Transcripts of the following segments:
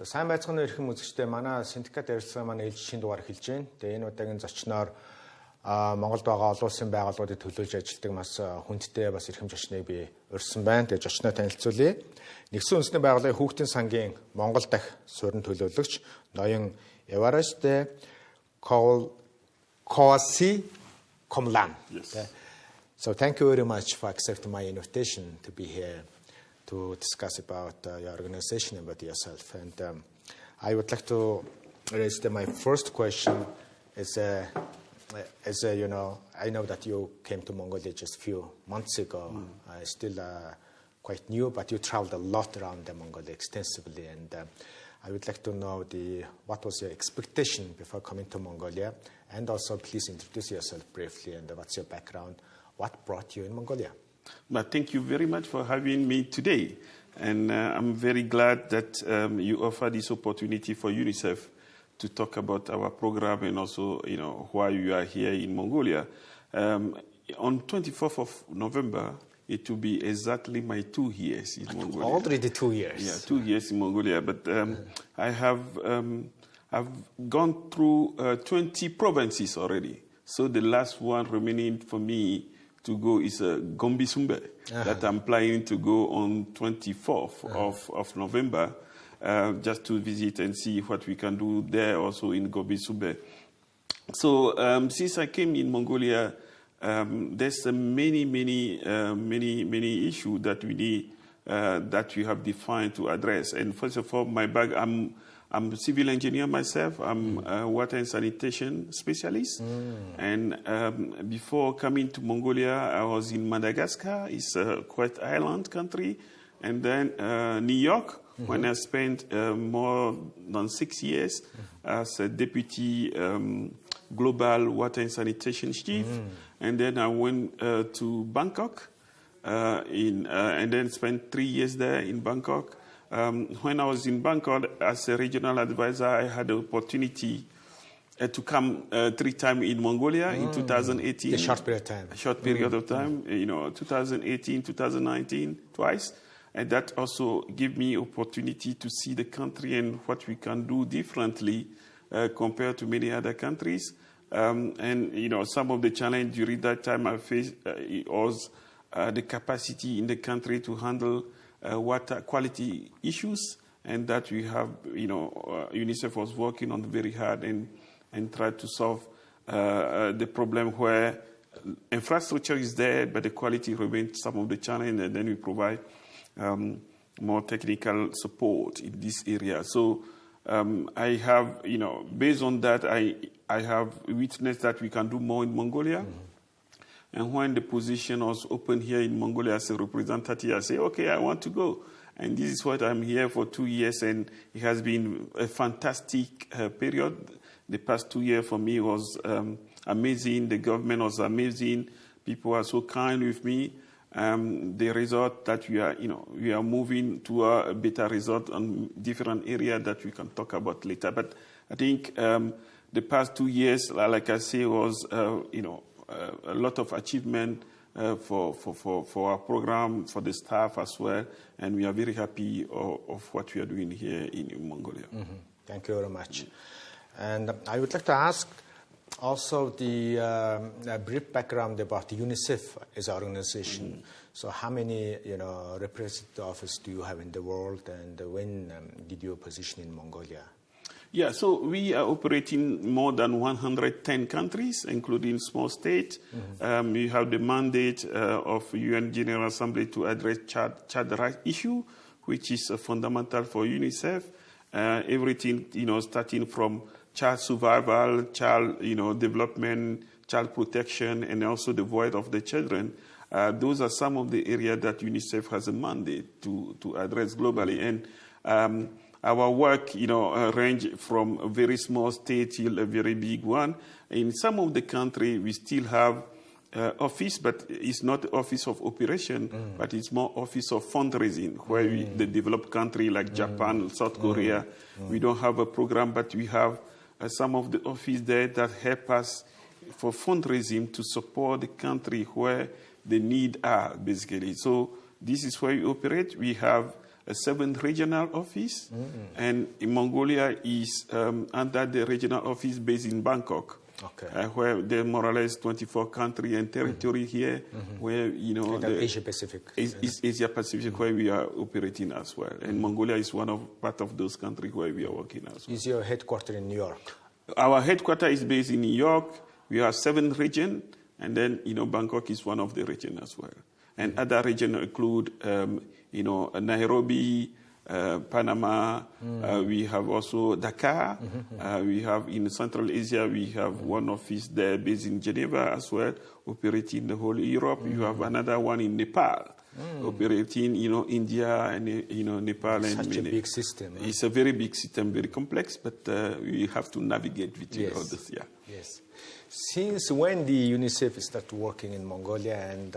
За сайн байцгаана эрхэм үзэгчдээ манай Syndicate ярилцлага манай ээлжийн дугаар эхэлж байна. Тэгээ энэ удаагийн зочноор Монголд байгаа олон улсын байгууллагуудад төлөөлж ажилладаг бас хүндтэй бас эрхэм зочныг би урьдсан байна. Тэгээ зочноо танилцуулъя. Нэгдсэн үндэсний байгууллагын хүүхдийн сангийн Монгол дахь суурин төлөөлөгч ноён Evariste Kouassi-Komlan. Yes. So thank you very much for accepting my invitation to be here to discuss about your organization and about yourself. And I would like to raise my first question is, you know, I know that you came to Mongolia just a few months ago, still quite new, but you traveled a lot around Mongolia extensively. And I would like to know what was your expectation before coming to Mongolia? And also, please introduce yourself briefly and what's your background? What brought you in Mongolia? But thank you very much for having me today. And I'm very glad that you offer this opportunity for UNICEF to talk about our program and also, you know, why you are here in Mongolia. On 24th of November, it will be exactly my 2 years in Mongolia. Already 2 years. Yeah, 2 years in Mongolia. But I have I've gone through 20 provinces already. So the last one remaining for me to go is Gombisumbe, that I'm planning to go on 24th of November, just to visit and see what we can do there also in Gombisumbe. So since I came in Mongolia, there's many issues that we need, that we have defined to address. And first of all, I'm a civil engineer myself. I'm a water and sanitation specialist. And before coming to Mongolia, I was in Madagascar. It's a quite island country. And then New York, when I spent more than 6 years as a deputy global water and sanitation chief. And then I went to Bangkok and then spent 3 years there in Bangkok. When I was in Bangkok as a regional advisor, I had the opportunity to come 3 times in Mongolia in 2018. A short period of time. A short period of time, you know, 2018, 2019, twice. And that also gave me opportunity to see the country and what we can do differently compared to many other countries. And, you know, some of the challenge during that time I faced was the capacity in the country to handle water quality issues, and that we have, you know, UNICEF was working on very hard and tried to solve the problem where infrastructure is there, but the quality remains some of the challenge, and then we provide more technical support in this area. So I have, you know, based on that, I have witnessed that we can do more in Mongolia. And when the position was open here in Mongolia as a representative, I say, okay, I want to go. And this is what I'm here for 2 years, and it has been a fantastic period. The past 2 years for me was amazing. The government was amazing. People are so kind with me. The result that we are moving to a better result on different areas that we can talk about later. But I think the past 2 years, like I say, was, you know, a lot of achievement for our program, for the staff as well, and we are very happy of what we are doing here in Mongolia. Thank you very much. And I would like to ask also the brief background about UNICEF as an organization. So how many, you know, representative offices do you have in the world, and when did you position in Mongolia? Yeah, so we are operating more than 110 countries, including small states. We have the mandate of UN General Assembly to address child rights issue, which is fundamental for UNICEF. Everything, you know, starting from child survival, child, you know, development, child protection, and also the voice of the children. Those are some of the areas that UNICEF has a mandate to address globally. And our work, you know, range from a very small state till a very big one. In some of the country, we still have office, but it's not the office of operation, but it's more office of fundraising, where the developed country like Japan, South Korea, we don't have a program, but we have some of the office there that help us for fundraising to support the country where the need are, basically. So this is where we operate. We have 7 regional office, and in Mongolia is under the regional office based in Bangkok. Okay. Where there are more or less 24 countries and territory here, where, you know, the Asia Pacific. Asia Pacific, where we are operating as well. And Mongolia is part of those countries where we are working as well. Is your headquarters in New York? Our headquarters is based in New York. We have 7 regions, and then, you know, Bangkok is one of the regions as well. And other regions include, you know, Nairobi, Panama, we have also Dakar, we have in Central Asia, we have one office there based in Geneva as well, operating the whole Europe. You have another one in Nepal, operating, you know, India and, you know, Nepal. Such a big system. Huh? It's a very big system, very complex, but we have to navigate between all this, yeah. Yes. Since when the UNICEF started working in Mongolia, and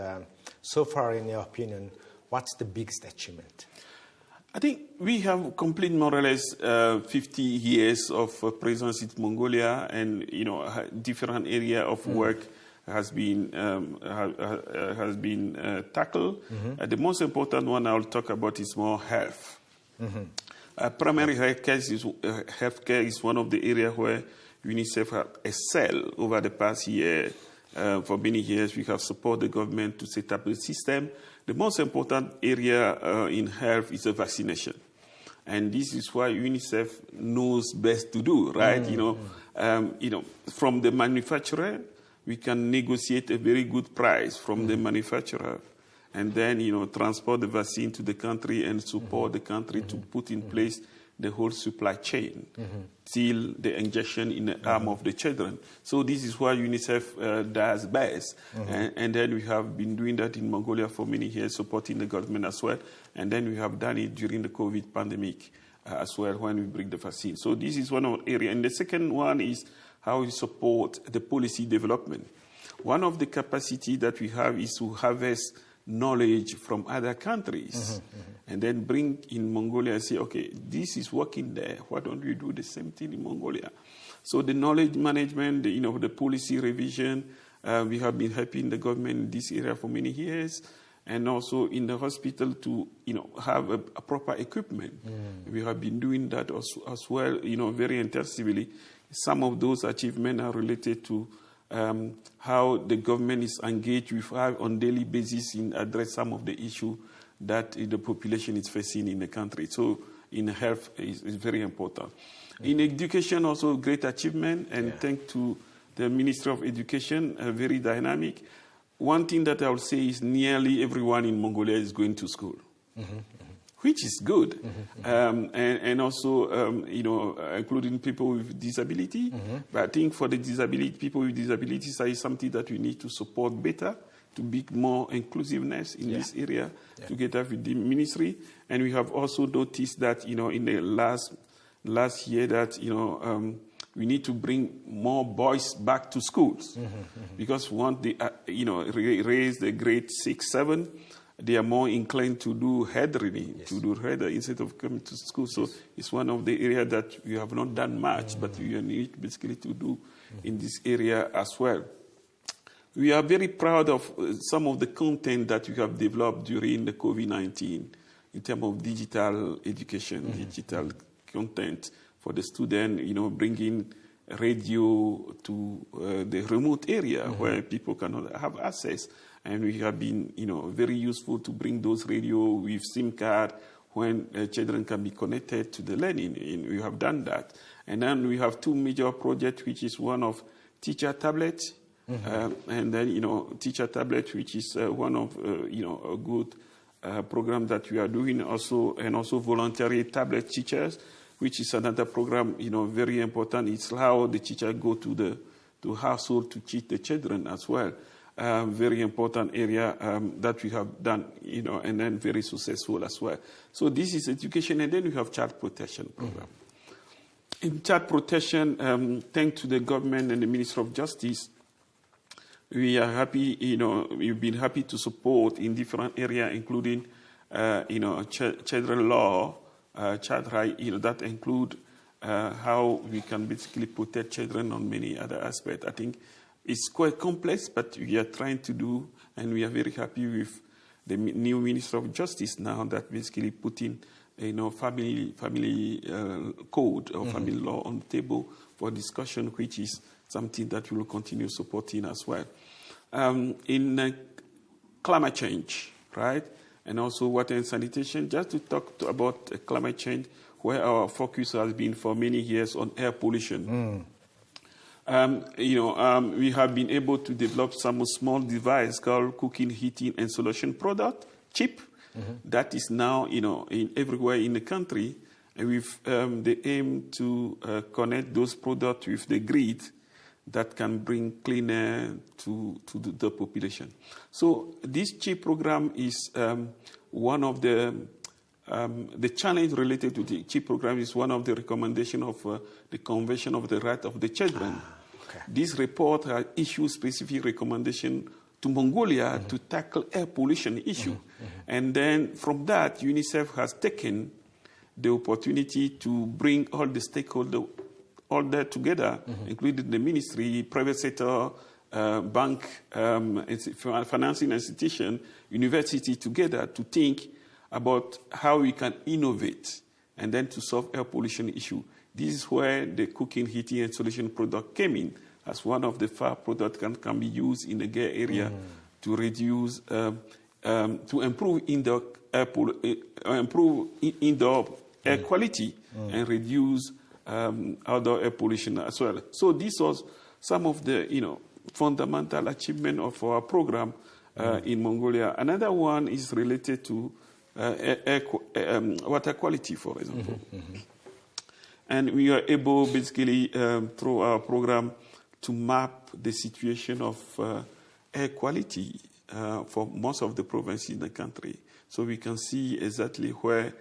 so far, in your opinion, what's the biggest achievement? I think we have completed more or less 50 years of presence in Mongolia, and, you know, different area of work has been tackled. The most important one I'll talk about is more health. Primary healthcare is one of the areas where UNICEF has excelled over the past year. For many years, we have supported the government to set up a system. The most important area in health is the vaccination. And this is why UNICEF knows best to do, right? You know, from the manufacturer, we can negotiate a very good price from the manufacturer, and then, you know, transport the vaccine to the country and support the country to put in place the whole supply chain till the injection in the arm of the children. So this is what UNICEF does best. And then we have been doing that in Mongolia for many years, supporting the government as well. And then we have done it during the COVID pandemic as well, when we bring the vaccine. So this is one of the areas. And the second one is how we support the policy development. One of the capacity that we have is to harvest knowledge from other countries and then bring in Mongolia and say, okay, this is working there. Why don't we do the same thing in Mongolia? So the knowledge management, the policy revision, we have been helping the government in this area for many years, and also in the hospital to, have a proper equipment. We have been doing that as well, very intensively. Some of those achievements are related to how the government is engaged with us on a daily basis in address some of the issues that the population is facing in the country. So in health is very important. In education, also great achievement, and thanks to the Ministry of Education, very dynamic. One thing that I would say is nearly everyone in Mongolia is going to school, which is good, and also, including people with disability. But I think for the people with disabilities, is something that we need to support better, to be more inclusiveness in this area, together with the ministry. And we have also noticed that, in the last year that, we need to bring more boys back to schools, because once they, raise the grade 6, 7, they are more inclined to do head reading, to do head instead of coming to school. So it's one of the areas that we have not done much, but we need basically to do in this area as well. We are very proud of some of the content that we have developed during the COVID-19 in terms of digital education, digital content for the student, bringing radio to the remote area where people cannot have access. And we have been, very useful to bring those radio with SIM card when children can be connected to the learning. And we have done that. And then we have two major projects, which is one of teacher tablets, and then, teacher tablet, which is one of, a good program that we are doing also, and also voluntary tablet teachers, which is another program, very important. It's how the teacher go to household to teach the children as well. Very important area that we have done, and then very successful as well. So this is education, and then we have child protection program. In child protection, thanks to the government and the Ministry of Justice, we are happy, we've been happy to support in different areas, including, children law, child right, that include how we can basically protect children on many other aspects. I think it's quite complex, but we are trying to do, and we are very happy with the new Minister of Justice now that basically putting, family code or family law on the table for discussion, which is something that we will continue supporting as well. In climate change, right, and also water and sanitation, just to talk about climate change, where our focus has been for many years on air pollution. We have been able to develop some small device called cooking, heating, and solution product, CHIP, that is now, everywhere in the country, with the aim to connect those products with the grid that can bring clean air to the population. So this CHIP program is one of the challenge related to the CHIP program is one of the recommendations of the Convention of the Right of the Children. Okay. This report has issued specific recommendation to Mongolia to tackle air pollution issue. And then from that, UNICEF has taken the opportunity to bring all the stakeholders all that together, including the ministry, private sector, bank, financing institution, university together to think about how we can innovate and then to solve air pollution issue. This is where the cooking, heating, and solution product came in as one of the products can be used in the Gay area to reduce, to improve indoor air quality and reduce outdoor air pollution as well. So this was some of the fundamental achievement of our program in Mongolia. Another one is related to water quality, for example. And we are able, basically, through our program, to map the situation of air quality for most of the provinces in the country. So we can see exactly where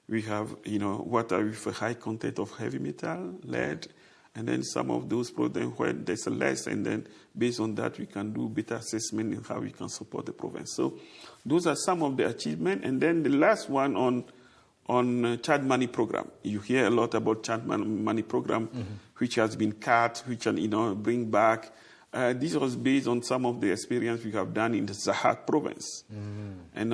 we have, water with a high content of heavy metal, lead, and then some of those problems where there's less, and then based on that we can do better assessment in how we can support the province. So those are some of the achievements. And then the last one on child money program. You hear a lot about child money program, which has been cut, which bring back. This was based on some of the experience we have done in the Zahat province. And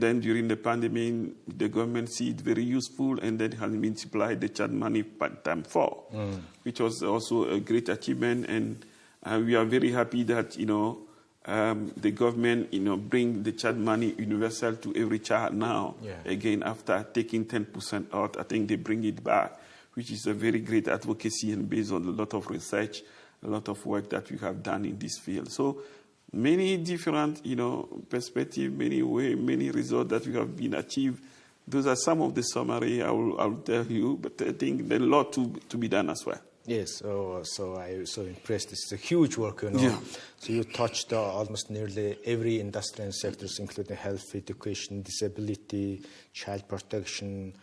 then during the pandemic, the government see it very useful, and then has multiplied the child money by time 4, which was also a great achievement. And we are very happy that, the government, bring the child money universal to every child now. Again, after taking 10% out, I think they bring it back, which is a very great advocacy and based on a lot of research, a lot of work that we have done in this field. So many different, perspectives, many results that we have been achieved. Those are some of the summary I will tell you, but I think there's a lot to be done as well. Yes, so I was so impressed. This is a huge work, Yeah. So you touched almost nearly every industry and sectors, including health, education, disability, child protection,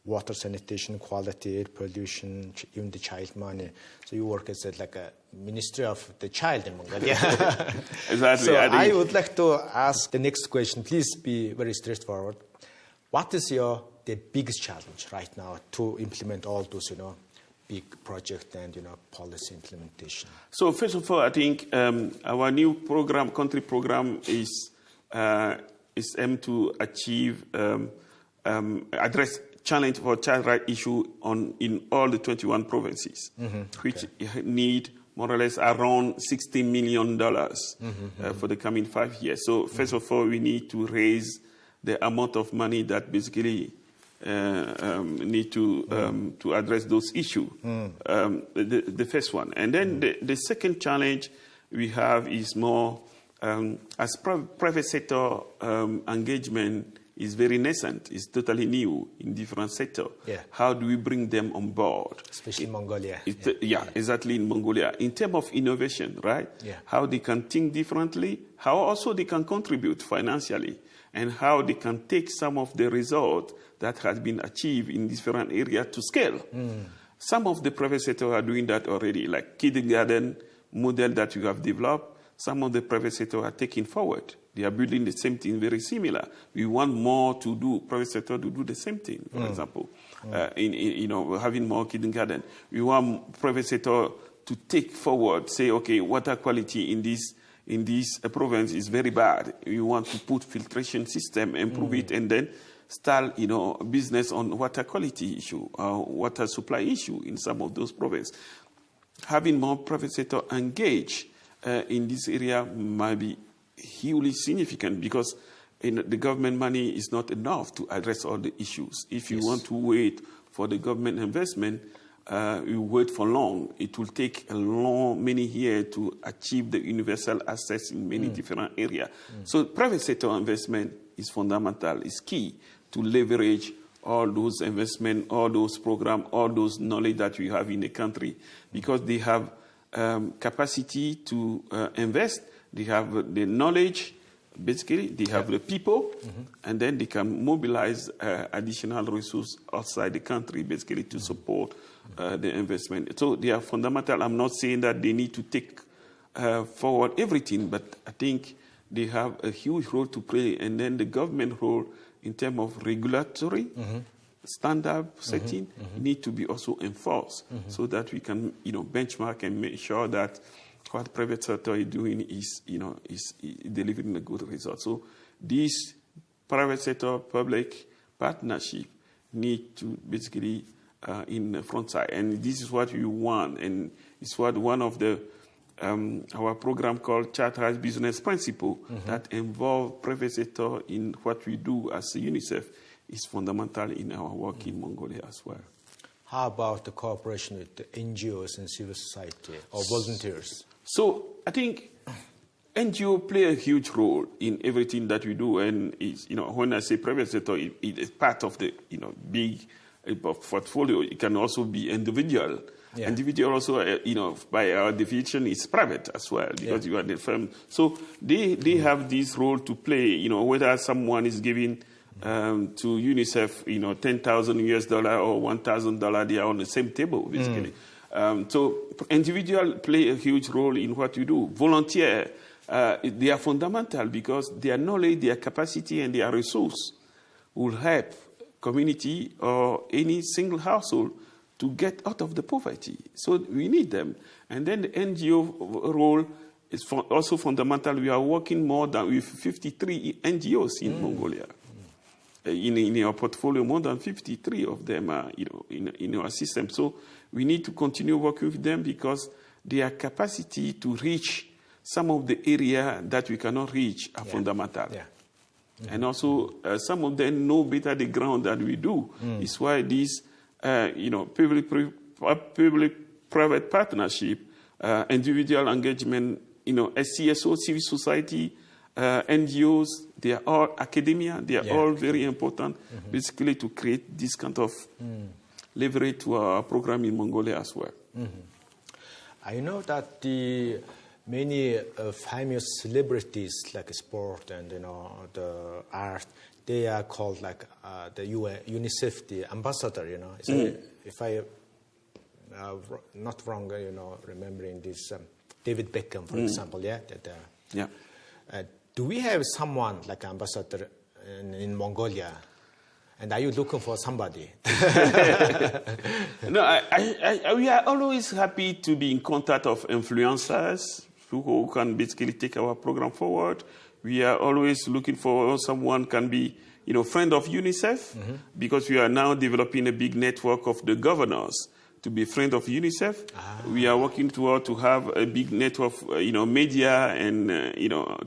water sanitation, quality, air pollution, even the child money. So you work as like a Ministry of the Child in Mongolia. Exactly. So I would like to ask the next question. Please be very straightforward. What is the biggest challenge right now to implement all those, big project and, policy implementation? So first of all, I think our new program, country program, is aimed to achieve, address challenge for child rights issue in all the 21 provinces, which need more or less around $60 million for the coming 5 years. So first of all, we need to raise the amount of money that basically need to address those issues. The first one. And then the second challenge we have is more as private sector engagement is very nascent, it's totally new in different sectors. How do we bring them on board? Especially in Mongolia. Exactly, in Mongolia. In terms of innovation, right? How they can think differently, how also they can contribute financially, and how they can take some of the results that has been achieved in different areas to scale. Some of the private sector are doing that already, like kindergarten model that you have developed. Some of the private sector are taking forward. They are building the same thing, very similar. We want more to do, private sector to do the same thing, for example, having more kindergarten. We want private sector to take forward, say, okay, water quality in in this province is very bad. You want to put filtration system, improve it, and then start, business on water quality issue, water supply issue in some of those provinces. Having more private sector engaged in this area might be hugely significant, because the government money is not enough to address all the issues. If you want to wait for the government investment, you wait for long. It will take many years to achieve the universal access in many different areas. So private sector investment is fundamental, is key to leverage all those investment, all those programs, all those knowledge that we have in the country, because they have capacity to invest, they have the knowledge, basically, they have the people, and then they can mobilize additional resources outside the country, basically, to support the investment. So they are fundamental. I'm not saying that they need to take forward everything, but I think they have a huge role to play, and then the government role in terms of regulatory standard setting need to be also enforced, so that we can, benchmark and make sure that what private sector is doing is delivering a good result. So this private sector public partnership need to basically in the front side, and this is what we want, and it's what one of the our program called Charterized Business Principle that involve private sector in what we do as UNICEF is fundamental in our work in Mongolia as well. How about the cooperation with the NGOs and civil society or volunteers? So I think NGO play a huge role in everything that we do, and when I say private sector, it is part of the big portfolio. It can also be individual. Yeah. Individual also, by our definition, is private as well, because you are the firm. So they have this role to play. Whether someone is giving to UNICEF, $10,000 or $1,000, they are on the same table, basically. So individual play a huge role in what you do. Volunteer, they are fundamental, because their knowledge, their capacity, and their resource will help community or any single household to get out of the poverty. So we need them. And then the NGO role is also fundamental. We are working more than with 53 NGOs in Mongolia. In our portfolio, more than 53 of them are in our system. So we need to continue working with them, because their capacity to reach some of the area that we cannot reach are fundamental. Yeah. And also, some of them know better the ground than we do. It's why this public-private partnership, individual engagement, SCSO, civil society, NGOs, they are all academia, they are all very important, basically to create this kind of leverage to our program in Mongolia as well. I know that many famous celebrities like sport and the art, they are called like the UNICEF, the ambassador. If I not wrong, remembering this David Beckham, for example, do we have someone like ambassador in Mongolia? And are you looking for somebody? No, we are always happy to be in contact of influencers who can basically take our program forward. We are always looking for someone can be, friend of UNICEF, because we are now developing a big network of the governors to be friend of UNICEF. We are working toward to have a big network of, media and,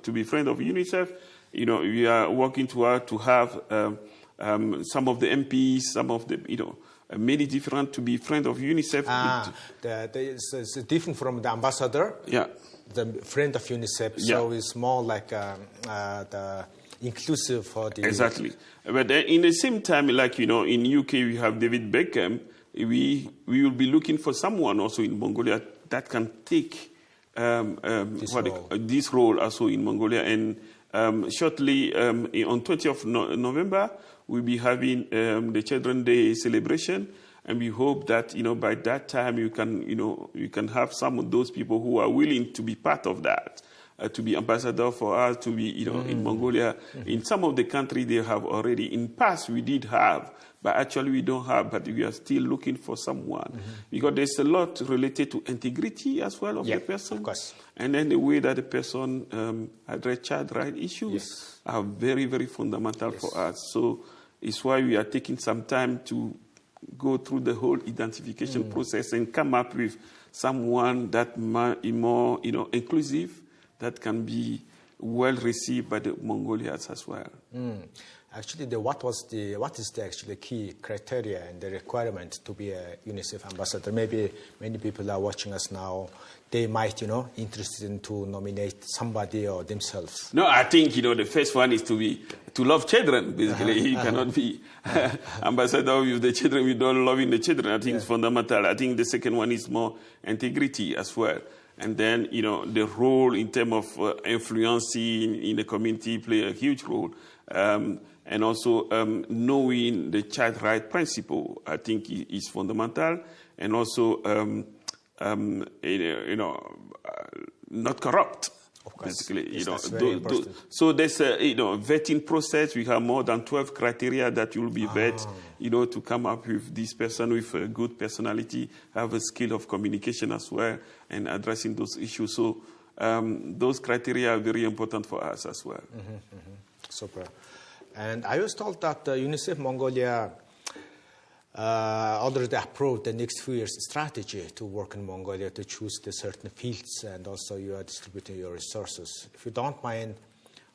to be friend of UNICEF. We are working toward to have some of the MPs, some of the, many different to be friend of UNICEF. It's different from the ambassador. Yeah. The friend of UNICEF, so it's more like the inclusive for the... Exactly. But in the same time, like, in UK, we have David Beckham. We will be looking for someone also in Mongolia that can take this role also in Mongolia. And shortly, on 20th of November, we'll be having the Children's Day celebration. And we hope that, by that time you can have some of those people who are willing to be part of that to be ambassador for us, to be, in Mongolia. In some of the countries they have already. In past we did have, but actually we don't have, but we are still looking for someone. Because there's a lot related to integrity as well of the person. Of course. And then the way that the person address child rights issues are very, very fundamental for us. So it's why we are taking some time to go through the whole identification process and come up with someone that is more, inclusive, that can be well received by the Mongolians as well. Actually, what is the actually key criteria and the requirement to be a UNICEF ambassador? Maybe many people are watching us now. They might, interested in to nominate somebody or themselves. No, I think, the first one is to love children, basically. You cannot be ambassador with the children without loving the children. I think it's fundamental. I think the second one is more integrity as well. And then, the role in terms of influencing in the community play a huge role. And also knowing the child right principle, I think, is fundamental. And also, not corrupt. Of course. Basically, that's very important. So there's a vetting process. We have more than 12 criteria that will be vet, to come up with this person with a good personality, have a skill of communication as well, and addressing those issues. So those criteria are very important for us as well. Super. And I was told that UNICEF Mongolia already approved the next few years strategy to work in Mongolia to choose the certain fields, and also you are distributing your resources. If you don't mind,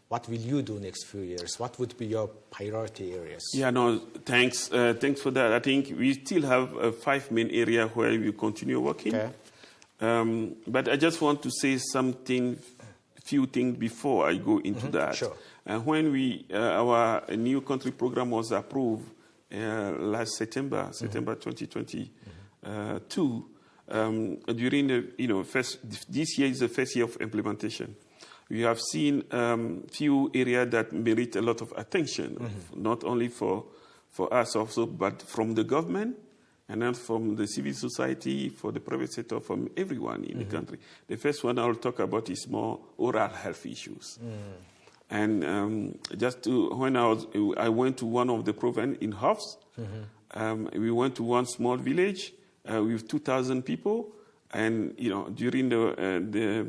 what will you do next few years? What would be your priority areas? Yeah, no, thanks. Thanks for that. I think we still have 5 main areas where we continue working. Okay. But I just want to say few things before I go into that. Sure. When our new country program was approved last September 2022, during this year is the first year of implementation. We have seen few areas that merit a lot of attention, not only for us also, but from the government, and then from the civil society, for the private sector, from everyone in the country. The first one I'll talk about is more oral health issues. And when I went to one of the provinces in Hofs, we went to one small village with 2,000 people, and during the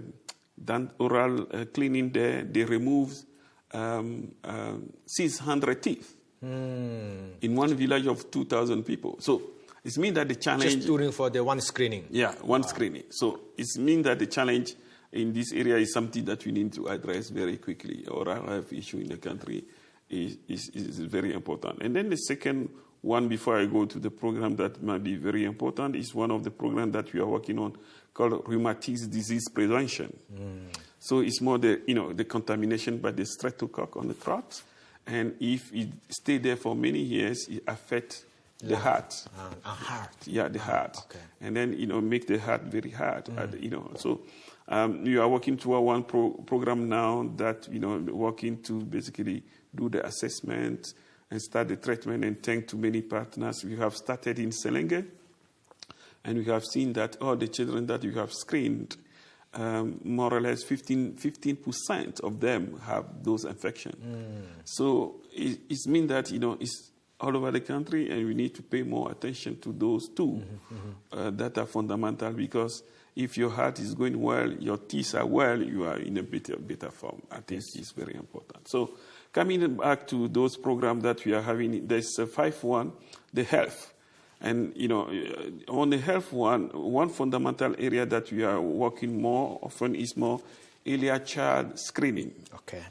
oral cleaning there, they removed 600 teeth in one village of 2,000 people. So it means that the challenge just during for the one screening. Yeah, one screening. So it means that the challenge in this area is something that we need to address very quickly. Oral health issue in the country is very important. And then the second one, before I go to the program that might be very important, is one of the programs that we are working on called rheumatic disease prevention. So it's more the contamination by the streptococcus on the crops, and if it stays there for many years, it affects the heart. Heart. Yeah, the heart. Okay. And then make the heart very hard. So. We are working toward one program now that, working to basically do the assessment and start the treatment, and thanks to many partners. We have started in Selenge, and we have seen that all the children that we have screened, more or less 15% of them have those infections. So it means that, it's all over the country, and we need to pay more attention to those two that are fundamental, because if your heart is going well, your teeth are well, you are in a better form. I think it's very important. So coming back to those programs that we are having, there's a 5-1, the health. And, on the health one fundamental area that we are working more often is more early child screening. Okay.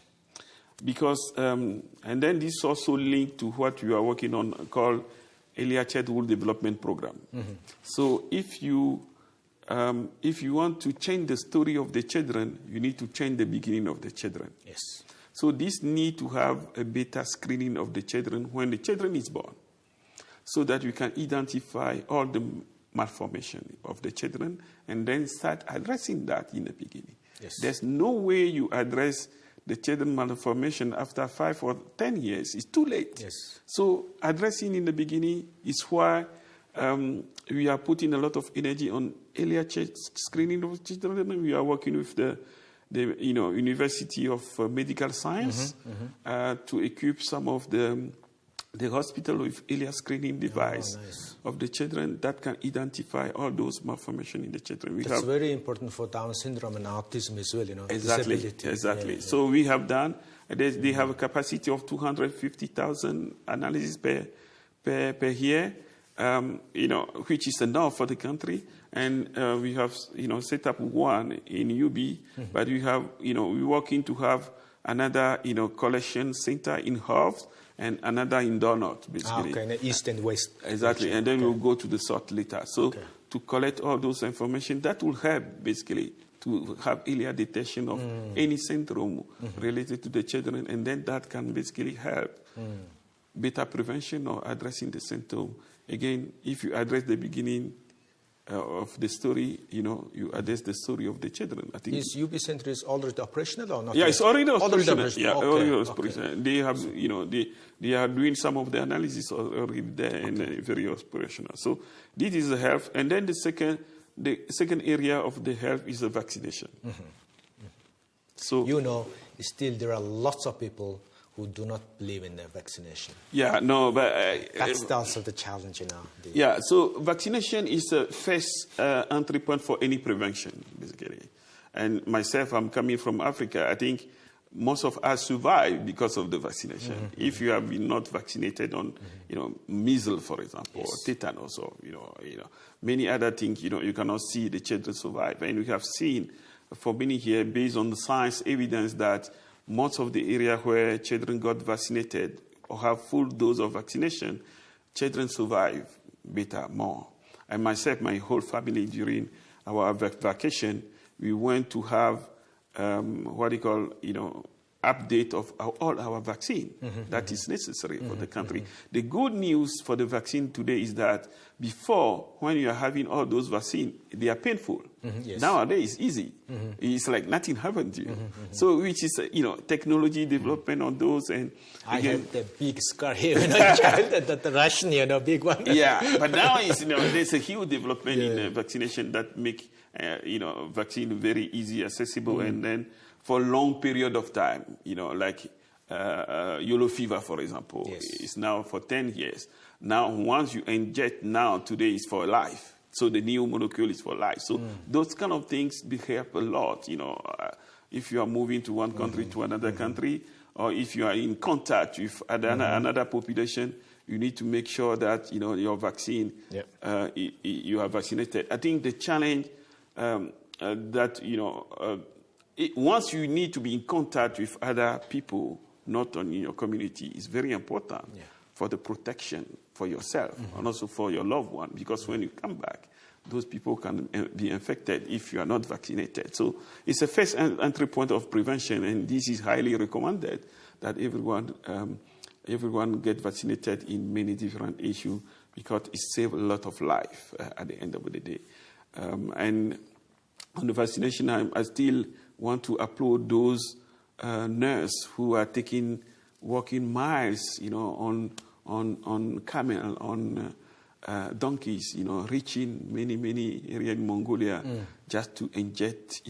Because, and then this also linked to what we are working on called early childhood development program. So if you want to change the story of the children, you need to change the beginning of the children. Yes. So this need to have a better screening of the children when the children is born, so that we can identify all the malformation of the children and then start addressing that in the beginning. Yes. There's no way you address the children malformation after 5 or 10 years. It's too late. Yes. So addressing in the beginning is why we are putting a lot of energy on earlier screening of children. We are working with the the University of Medical Science to equip some of the hospital with ELIA screening device of the children that can identify all those malformations in the children. That's very important for Down syndrome and autism as well, Exactly. disability. Yeah. So we have done, they have a capacity of 250,000 analyses per year, which is enough for the country. And we have, set up one in UB, but we have, we're working to have another, collection center in Hobbs, and another in Donut, basically. Okay, in the east and west. Exactly, and then we'll go to the south later. So to collect all those information, that will help, basically, to have earlier detection of any syndrome related to the children, and then that can basically help better prevention or addressing the symptom. Again, if you address the beginning of the story, you address the story of the children. I think this UB center is already operational or not? Yeah, it's already operational. Yeah, already operational. They have, they are doing some of the analysis already there and very operational. So this is the health, and then the second area of the health is the vaccination. So still there are lots of people who do not believe in the vaccination. Yeah, no, but that's also the challenge, Yeah, so vaccination is the first entry point for any prevention, basically. And myself, I'm coming from Africa. I think most of us survive because of the vaccination. If you have been not vaccinated on, measles, for example, or tetanus, or many other things, you cannot see the children survive. And we have seen for many years, based on the science evidence, that most of the area where children got vaccinated or have full dose of vaccination, children survive better, more. And myself, my whole family, during our vacation, we went to have update of all our vaccine that is necessary for the country. The good news for the vaccine today is that before, when you are having all those vaccines, they are painful. Nowadays, it's easy. It's like nothing happened to you. So, which is, technology development on those. And I have the big scar here when I was a child, the Russian, big one. Yeah, but now there's a huge development in vaccination that make, vaccine very easy, accessible, and then for a long period of time, like yellow fever, for example, is now for 10 years. Now, once you inject today is for life. So the new molecule is for life. So those kind of things help a lot, if you are moving to one country to another country, or if you are in contact with another population, you need to make sure that, your vaccine, you are vaccinated. I think the challenge that, once you need to be in contact with other people, not on your community, is very important for the protection for yourself and also for your loved one, because when you come back, those people can be infected if you are not vaccinated. So it's a first entry point of prevention, and this is highly recommended that everyone get vaccinated in many different issues, because it saves a lot of life at the end of the day. And on the vaccination, I still want to applaud those nurses who are walking miles, on camel, on donkeys, reaching many areas in Mongolia just to inject,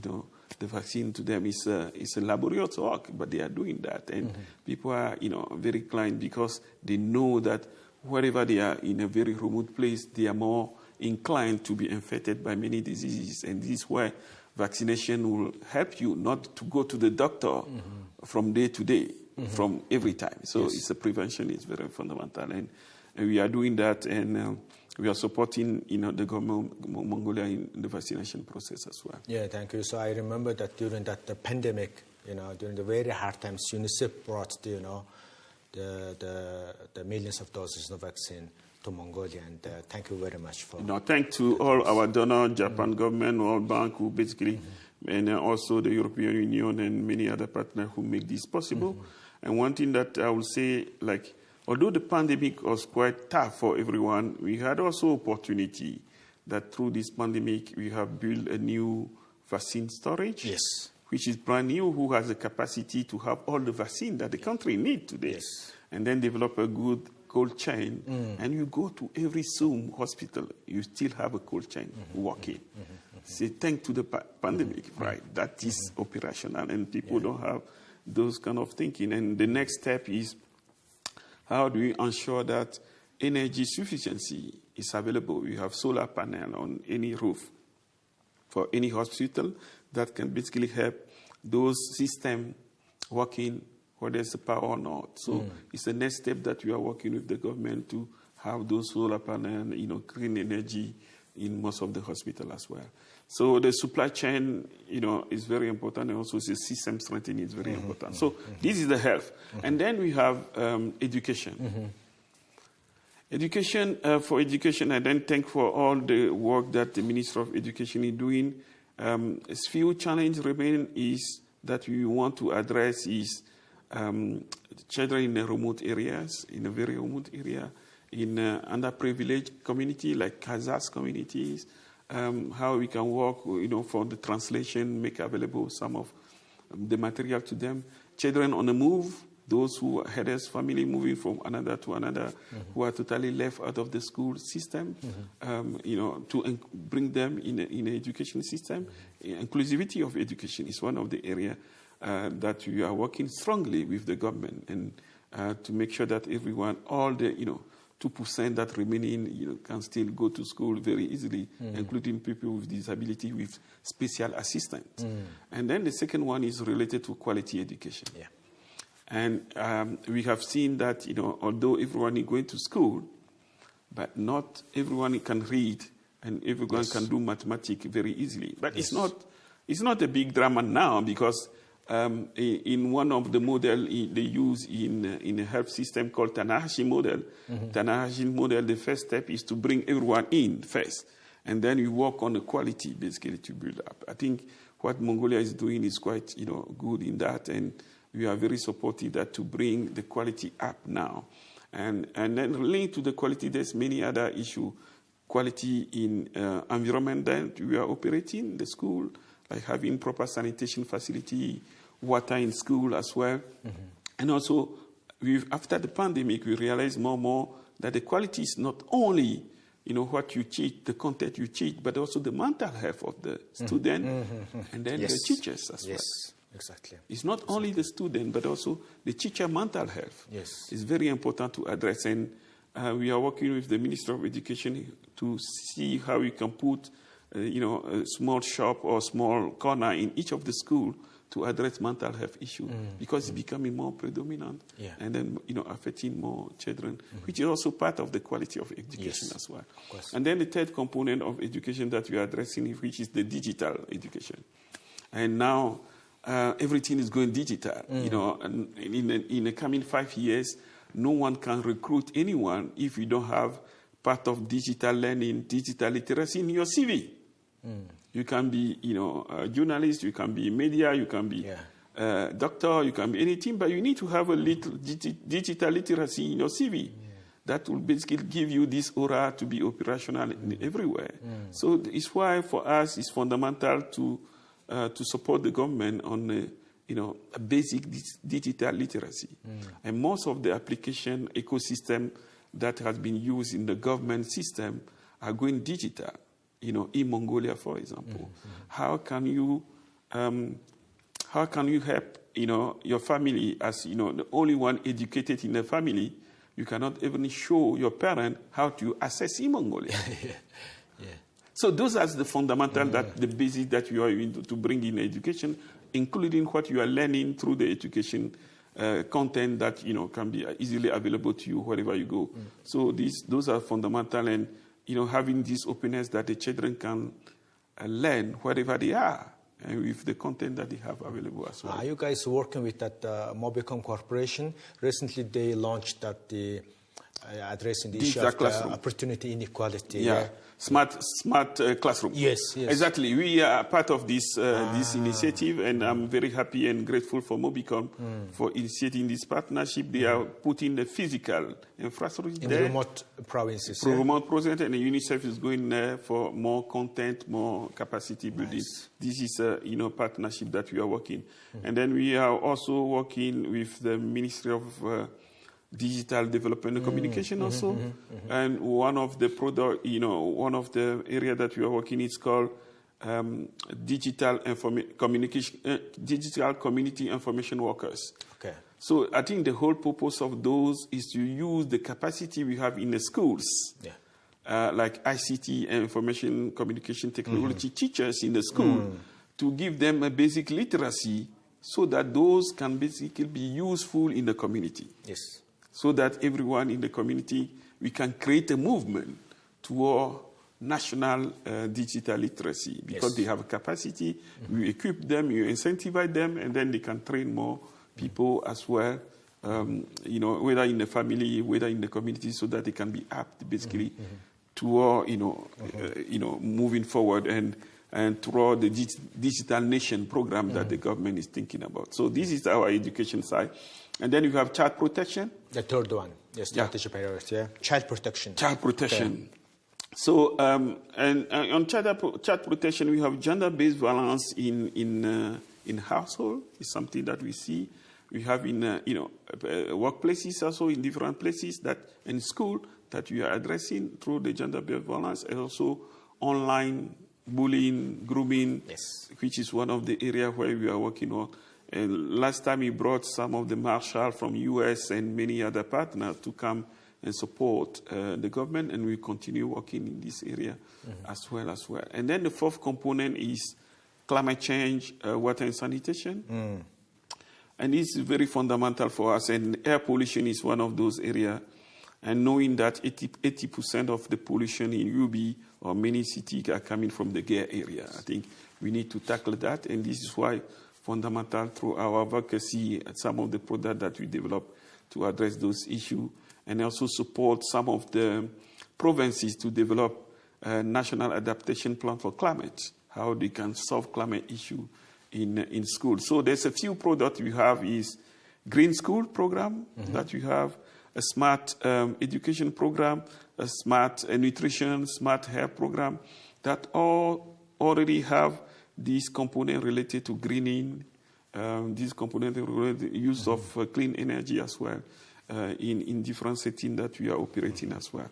the vaccine to them. It's a laborious work, but they are doing that, and people are, very inclined, because they know that wherever they are in a very remote place, they are more inclined to be infected by many diseases, and this is where vaccination will help you not to go to the doctor from day to day, from every time. So it's a prevention is very fundamental, and we are doing that, and we are supporting, the government of Mongolia in the vaccination process as well. Yeah, thank you. So I remember that during the pandemic, during the very hard times, UNICEF brought, the millions of doses of vaccine to Mongolia, and thank you very much for. Thanks to all our donors, Japan government, World Bank, who basically, and also the European Union and many other partners who make this possible. And one thing that I will say, although the pandemic was quite tough for everyone, we had also opportunity that through this pandemic we have built a new vaccine storage, which is brand new, who has the capacity to have all the vaccine that the country needs today, and then develop a good cold chain. And you go to every Zoom hospital, you still have a cold chain working. say thanks to the pandemic, right? That is operational, and people don't have those kind of thinking. And the next step is, how do we ensure that energy sufficiency is available? We have solar panel on any roof for any hospital that can basically help those systems working whether there's the power or not. So it's the next step that we are working with the government to have those solar panels, clean energy in most of the hospitals as well. So the supply chain, is very important, and also the system strengthening is very important. So this is the health. And then we have education. For education, I then thank for all the work that the Minister of Education is doing. A few challenges remain is that we want to address is children in the remote areas, in a very remote area, in underprivileged community like Kazakh communities, how we can work, for the translation, make available some of the material to them. Children on the move, those who had a family moving from another to another, who are totally left out of the school system, to bring them in an education system. Inclusivity of education is one of the areas that we are working strongly with the government, and to make sure that everyone, all the 2% that remaining, can still go to school very easily, including people with disability with special assistance. And then the second one is related to quality education. Yeah. And we have seen that, although everyone is going to school, but not everyone can read and everyone can do mathematics very easily. But it's not a big drama now, because in one of the models they use in a health system called Tanahashi model, Tanahashi model, the first step is to bring everyone in first, and then you work on the quality basically to build up. I think what Mongolia is doing is quite good in that, and we are very supportive that to bring the quality up now. And then linked to the quality, there's many other issues. Quality in environment that we are operating in the school, like having proper sanitation facility, water in school as well. And also, after the pandemic, we realized more and more that the quality is not only what you teach, the content you teach, but also the mental health of the student and then the teachers as well. Exactly. It's not only the student, but also the teacher mental health. Yes. It's very important to address. And we are working with the Minister of Education to see how we can put, a small shop or small corner in each of the schools to address mental health issues, because it's becoming more predominant and then, affecting more children, which is also part of the quality of education as well. And then the third component of education that we are addressing, which is the digital education. And now, everything is going digital. And in the coming 5 years, no one can recruit anyone if you don't have part of digital learning, digital literacy in your CV. You can be, a journalist, you can be media, you can be a doctor, you can be anything, but you need to have a little digital literacy in your CV. That will basically give you this aura to be operational everywhere. So it's why for us it's fundamental to support the government on a basic digital literacy. And most of the application ecosystem that has been used in the government system are going digital. In Mongolia, for example, how can you help your family as the only one educated in the family? You cannot even show your parent how to access in Mongolia. So those are the fundamental, the basics that you are going to bring in education, including what you are learning through the education content that can be easily available to you wherever you go. So those are fundamental, and having this openness that the children can learn wherever they are, and with the content that they have available as well. Are you guys working with that Mobicom Corporation? Recently, they launched that addressing the issue of opportunity inequality. Smart classroom. Yes. Exactly. We are part of this initiative, and I'm very happy and grateful for Mobicom for initiating this partnership. They are putting the physical infrastructure in the remote provinces. Remote provinces, and UNICEF is going there for more content, more capacity building. This is a partnership that we are working, and then we are also working with the Ministry of Digital Development and Communication also. And one of the one of the area that we are working is called digital community information workers. Okay. So I think the whole purpose of those is to use the capacity we have in the schools, like ICT and information communication technology teachers in the school, to give them a basic literacy so that those can basically be useful in the community. Yes. So that everyone in the community, we can create a movement toward national digital literacy, because they have a capacity, we equip them, you incentivize them, and then they can train more people as well, whether in the family, whether in the community, so that they can be apt basically toward, moving forward and toward the digital nation program that the government is thinking about. So this is our education side. And then you have child protection. The third one, strategy priority, child protection. Child protection. Okay. So, and on child protection, we have gender-based violence in household. It's something that we see. We have in workplaces also, in different places, that in school that we are addressing through the gender-based violence, and also online bullying, grooming, which is one of the areas where we are working on. And last time we brought some of the marshals from US and many other partners to come and support the government, and we continue working in this area as well. And then the fourth component is climate change, water and sanitation. And this is very fundamental for us, and air pollution is one of those areas. And knowing that 80% of the pollution in UB or many cities are coming from the Gare area, I think we need to tackle that, and this is why fundamental through our advocacy and some of the products that we develop to address those issues, and also support some of the provinces to develop a national adaptation plan for climate, how they can solve climate issue in school. So there's a few products we have is Green School program that we have, a smart education program, a smart nutrition, smart health program that all already have this component related to greening, this component related to use of clean energy as well in different settings that we are operating as well.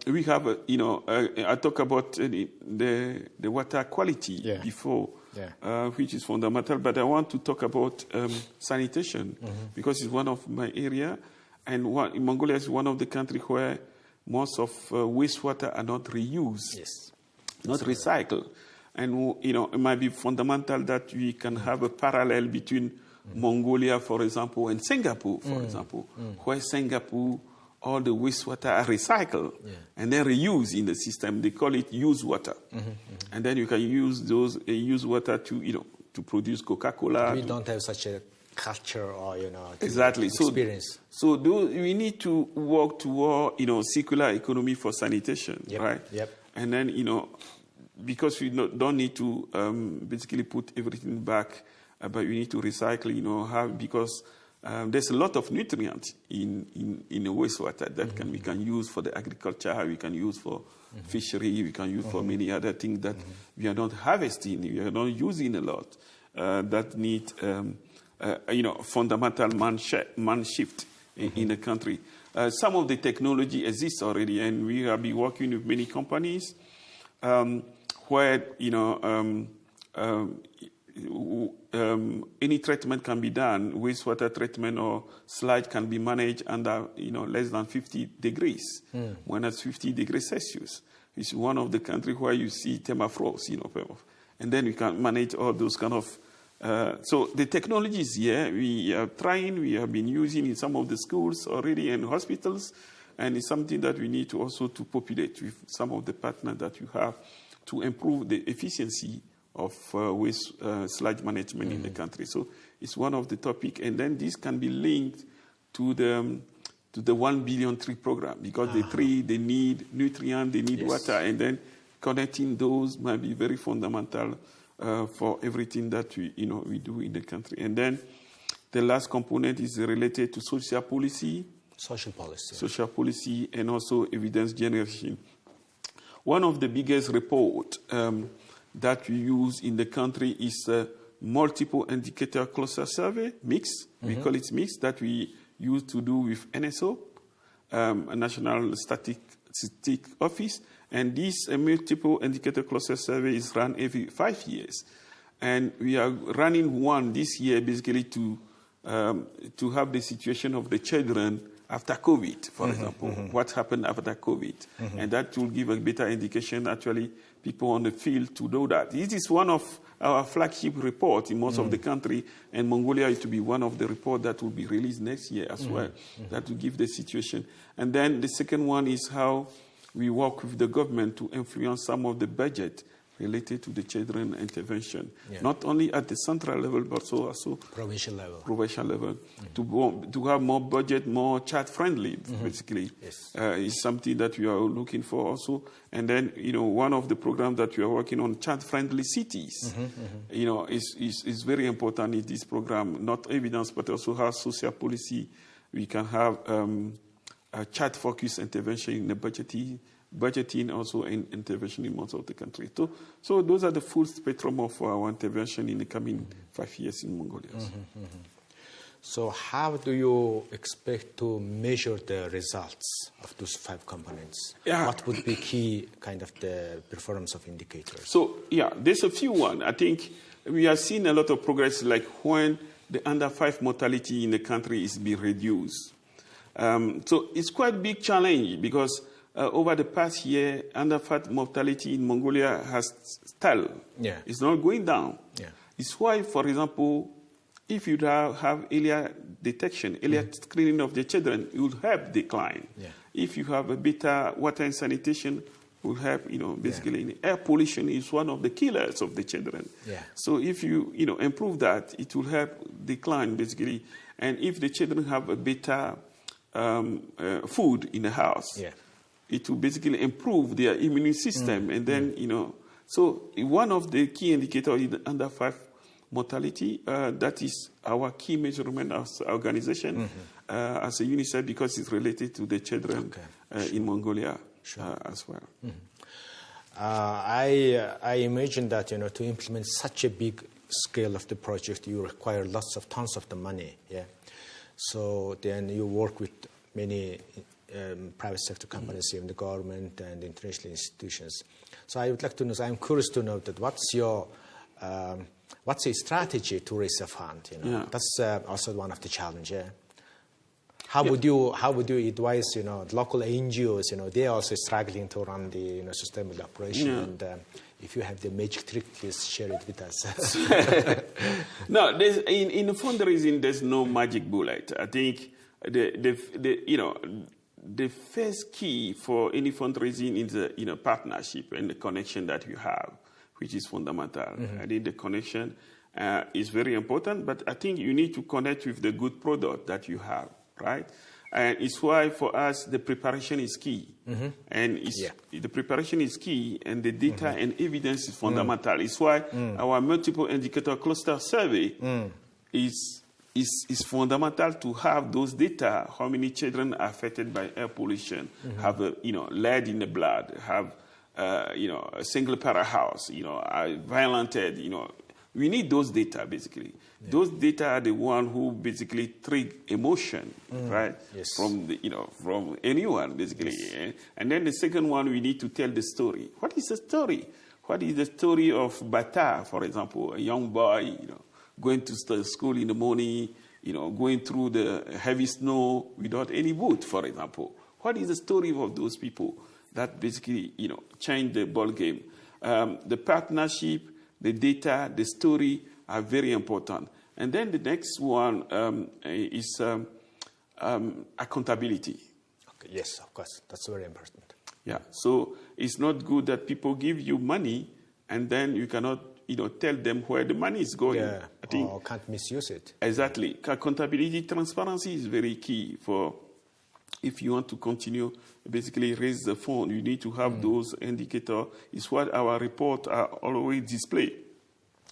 We have, I talked about the water quality before, which is fundamental, but I want to talk about sanitation because it's one of my area, and Mongolia is one of the countries where most of wastewater are not reused, not recycled. And, it might be fundamental that we can have a parallel between Mongolia, for example, and Singapore, for example, where Singapore, all the wastewater are recycled and then reused in the system. They call it use water. And then you can use those use water to, to produce Coca-Cola. We don't have such a culture or, experience. So we need to work toward, circular economy for sanitation, right? And then, because we don't need to basically put everything back, but we need to recycle, because there's a lot of nutrients in the wastewater that we can use for the agriculture, we can use for fishery, we can use for many other things that we are not harvesting, we are not using a lot, that need, fundamental man shift in the country. Some of the technology exists already, and we have been working with many companies where, any treatment can be done, wastewater treatment or sludge can be managed under, less than 50 degrees, when it's 50 degrees Celsius. It's one of the countries where you see permafrost, and then we can manage all those kind of, so the technology is here, we are trying, we have been using in some of the schools already and hospitals, and it's something that we need to also to populate with some of the partners that you have to improve the efficiency of waste sludge management in the country. So it's one of the topics, and then this can be linked to the 1 billion tree program, because the tree, they need nutrients, they need water, and then connecting those might be very fundamental for everything that we do in the country. And then the last component is related to social policy. Social policy, and also evidence generation. One of the biggest reports that we use in the country is multiple indicator cluster survey, mix. We call it mix, that we used to do with NSO, a National Statistic Office, And this multiple indicator cluster survey is run every 5 years. And we are running one this year basically to have the situation of the children after COVID, for example, what happened after COVID. And that will give a better indication, actually, people on the field to know that. This is one of our flagship reports in most of the country, and Mongolia is to be one of the reports that will be released next year as well, that will give the situation. And then the second one is how we work with the government to influence some of the budget related to the children intervention, not only at the central level, but also provincial level. To have more budget, more child-friendly, basically, is something that we are looking for also. And then, one of the programs that we are working on, child-friendly cities, is very important in this program. Not evidence, but also how social policy we can have a child-focused intervention in the budgeting also in intervention in most of the country. So those are the full spectrum of our intervention in the coming 5 years in Mongolia. So how do you expect to measure the results of those 5 components? What would be key kind of the performance of indicators? So, there's a few ones. I think we have seen a lot of progress, like when the under 5 mortality in the country is being reduced. So it's quite a big challenge because over the past year, under 5 mortality in Mongolia has stalled. It's not going down. It's why, for example, if you have earlier detection, earlier screening of the children, it will help decline. If you have a better water and sanitation, it will help, basically. Air pollution is one of the killers of the children. So if you, improve that, it will help decline, basically. And if the children have a better food in the house, it will basically improve their immune system. And then, so one of the key indicators is under 5 mortality. That is our key measurement as an organization, as a UNICEF, because it's related to the children in Mongolia as well. I imagine that, to implement such a big scale of the project, you require tons of the money. So then you work with many private sector companies, even the government and international institutions. So I would like to know, I'm curious to know that what's your strategy to raise a fund? That's also one of the challenges. How would you advise, local NGOs? They are also struggling to run the sustainable operation. And if you have the magic trick, please share it with us. No, in fundraising, there's no magic bullet. I think the first key for any fundraising is the partnership and the connection that you have, which is fundamental. I think the connection is very important, but I think you need to connect with the good product that you have, right? And it's why for us the preparation is key. And the preparation is key, and the data and evidence is fundamental. It's why our multiple indicator cluster survey is fundamental to have those data, how many children are affected by air pollution, have lead in the blood, have a single para house, are violented, we need those data basically. Those data are the one who basically trigger emotion, right? From anyone basically. And then the second one, we need to tell the story. What is the story? What is the story of Bata, for example, a young boy, going to school in the morning, going through the heavy snow without any boot, for example. What is the story of those people that basically, change the ball game? The partnership, the data, the story are very important. And then the next one is accountability. Yes, of course. That's very important. So it's not good that people give you money and then you cannot tell them where the money is going. I think, or can't misuse it. Exactly. Accountability, transparency is very key for if you want to continue, basically raise the fund, you need to have those indicators. It's what our reports are always displayed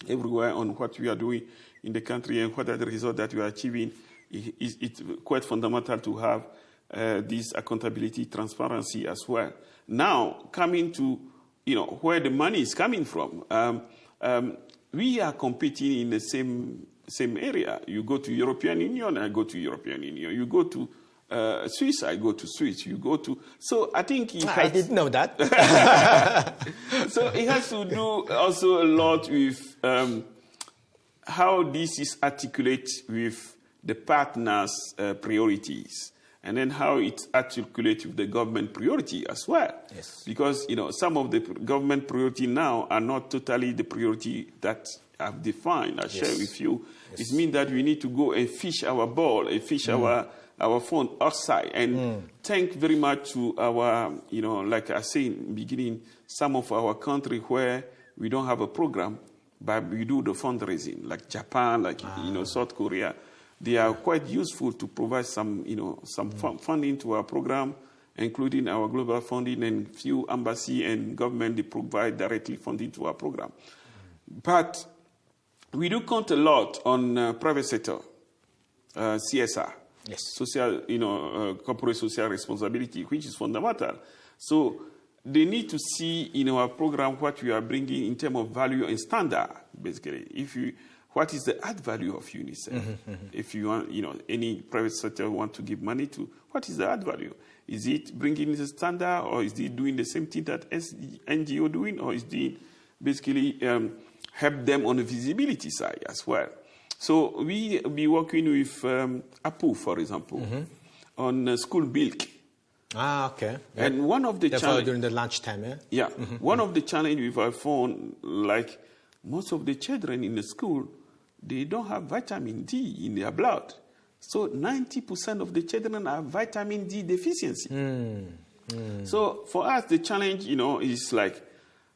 everywhere on what we are doing in the country and what are the results that we are achieving. It's quite fundamental to have this accountability, transparency as well. Now, coming to where the money is coming from, we are competing in the same area. You go to European Union, I go to European Union. You go to Swiss, I go to Swiss. You go to... So I think... I didn't know that. So it has to do also a lot with how this is articulate with the partners' priorities, and then how it's articulated with the government priority as well. Yes. Because, some of the government priority now are not totally the priority that I've defined, I share with you. Yes. It means that we need to go and fish our ball, and fish our fund outside. And thank very much to our, like I said in the beginning, some of our country where we don't have a program, but we do the fundraising, like Japan, like, South Korea. They are quite useful to provide some funding to our program, including our global funding, and few embassy and government, they provide directly funding to our program. But we do count a lot on private sector, CSR, social, corporate social responsibility, which is fundamental. So they need to see in our program what we are bringing in terms of value and standard, basically. What is the add value of UNICEF? If you want, any private sector want to give money to, what is the add value? Is it bringing the standard, or is it doing the same thing that NGO doing, or is it basically help them on the visibility side as well? So we be working with APU, for example, on school milk. Okay. Yeah. And one of the challenges during the lunchtime, yeah. Yeah, one of the challenges we've found, like most of the children in the school, they don't have vitamin D in their blood. So 90% of the children have vitamin D deficiency. So for us, the challenge, is like,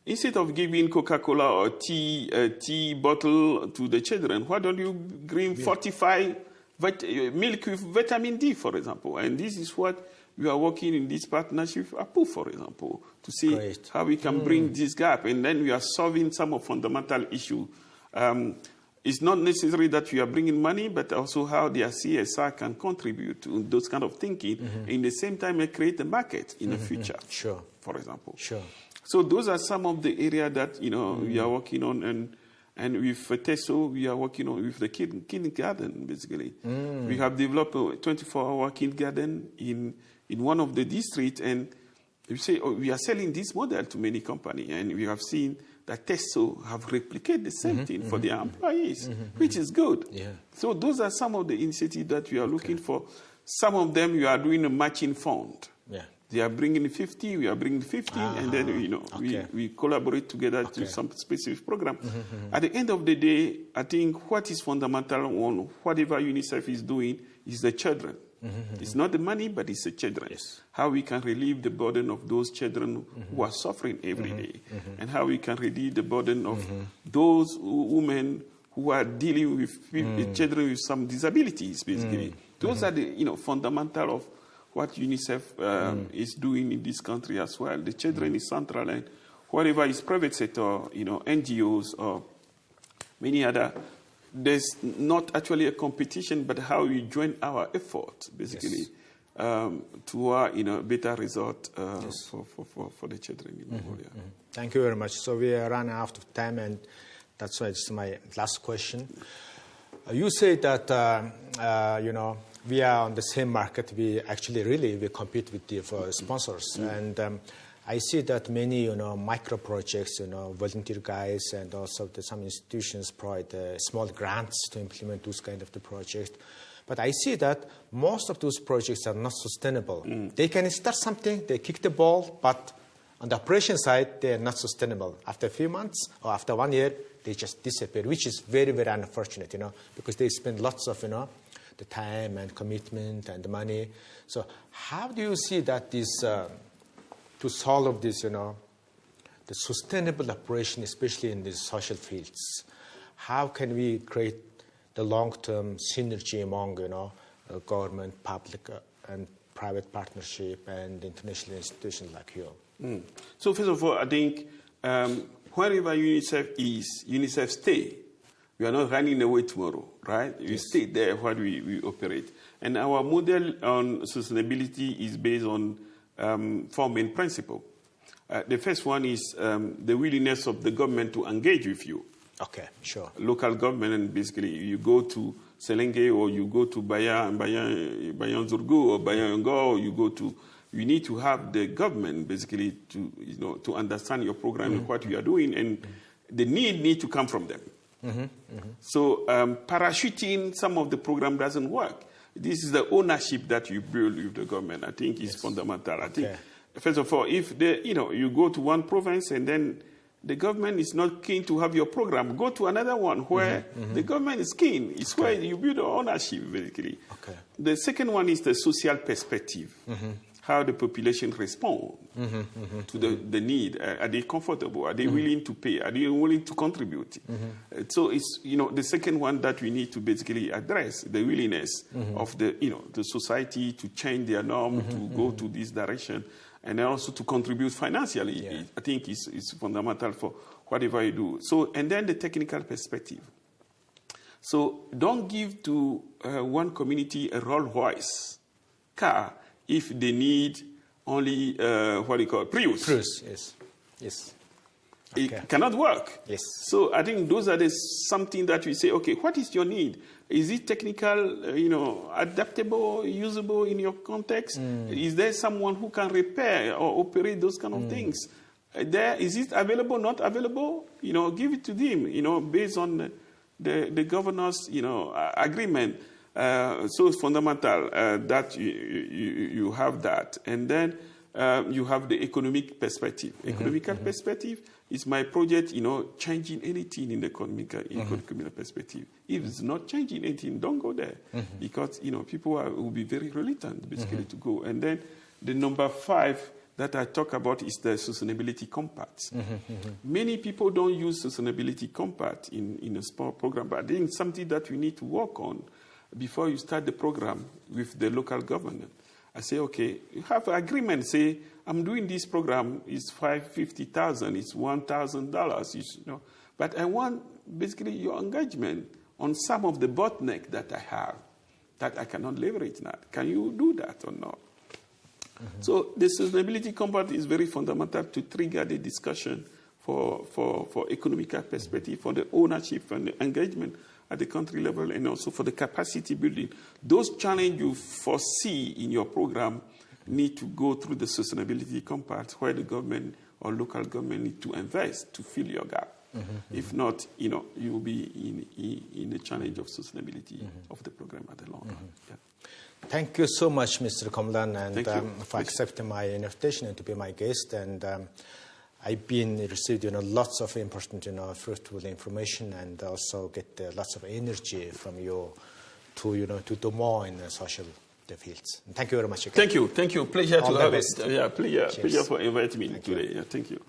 instead of giving Coca-Cola or tea bottle to the children, why don't you bring fortified milk with vitamin D, for example? And this is what we are working in this partnership with APU, for example, to see how we can bring this gap. And then we are solving some of fundamental issues. It's not necessary that we are bringing money, but also how the CSR can contribute to those kind of thinking. In the same time, create a market in the future, for example. So those are some of the areas that, we are working on. And with TESO, we are working on with the kindergarten, basically. We have developed a 24-hour kindergarten in one of the districts, and we say, we are selling this model to many companies, and we have seen that TESO have replicated the same thing for their employees, which is good. So those are some of the initiatives that we are looking for. Some of them, we are doing a matching fund. They are bringing 50, we are bringing 50, and then, we collaborate together to some specific program. At the end of the day, I think what is fundamental on whatever UNICEF is doing is the children. It's not the money, but it's the children. How we can relieve the burden of those children who are suffering every day, and how we can relieve the burden of those women who are dealing with children with some disabilities, basically. Those are the fundamental of what UNICEF is doing in this country as well. The children is central, and whatever is private sector, NGOs or many other, there's not actually a competition, but how we join our effort, basically, to a better result for the children in Mongolia. Thank you very much. So we are running out of time, and that's why it's my last question. You say that, we are on the same market. We compete with the sponsors. And I see that many, micro projects, volunteer guys, and also some institutions provide small grants to implement those kind of the projects. But I see that most of those projects are not sustainable. They can start something, they kick the ball, but on the operation side, they are not sustainable. After a few months or after 1 year, they just disappear, which is very, very unfortunate, because they spend lots of, the time and commitment and the money. So how do you see that this, to solve this, the sustainable operation, especially in these social fields, how can we create the long-term synergy among, government, public, and private partnership and international institutions like you? So first of all, I think wherever UNICEF is, UNICEF stay. We are not running away tomorrow, right? We stay there where we operate. And our model on sustainability is based on 4 main principles. The first one is the willingness of the government to engage with you. Okay, sure. Local government, and basically you go to Selenge, or you go to Bayan Zurgu, or Bayan Ngo, or you need to have the government basically to understand your program and what you are doing, and the need to come from them. So parachuting some of the program doesn't work. This is the ownership that you build with the government. I think is fundamental. I think first of all, if you go to one province and then the government is not keen to have your program, go to another one where the government is keen. It's where you build ownership, basically. The second one is the social perspective. How the population respond to the need. Are they comfortable? Are they willing to pay? Are they willing to contribute? So it's the second one that we need to basically address, the willingness of the society to change their norm, to go to this direction, and also to contribute financially. I think is fundamental for whatever you do. So, and then the technical perspective. So don't give to one community a Rolls-Royce car if they need only, Prius. Prius, yes. It cannot work. Yes. So I think those are something that we say, okay, what is your need? Is it technical, adaptable, usable in your context? Is there someone who can repair or operate those kind of things? Is it available, not available? Give it to them, based on the governor's, agreement. So it's fundamental that you have that. And then you have the economic perspective. Economical perspective is my project, changing anything in the economic perspective. If it's not changing anything, don't go there. Because, people will be very reluctant, basically, to go. And then the number 5 that I talk about is the sustainability compact. Many people don't use sustainability compact in a sport program, but I think it's something that we need to work on before you start the program with the local government. I say, okay, you have an agreement, say, I'm doing this program, it's $550,000, it's $1,000, but I want basically your engagement on some of the bottleneck that I have that I cannot leverage now. Can you do that or not? So the sustainability compact is very fundamental to trigger the discussion for economical perspective, for the ownership and the engagement at the country level, and also for the capacity building. Those challenges you foresee in your program need to go through the sustainability compact, where the government or local government need to invest to fill your gap. If not, you will be in the challenge of sustainability of the program at the long run. Thank you so much, Mr. Komlan, and for accepting my invitation and to be my guest. And I've received lots of important fruitful information, and also get lots of energy from you to do more in social fields. And thank you very much again. Thank you. Pleasure to have us. Pleasure for inviting me today. Thank you.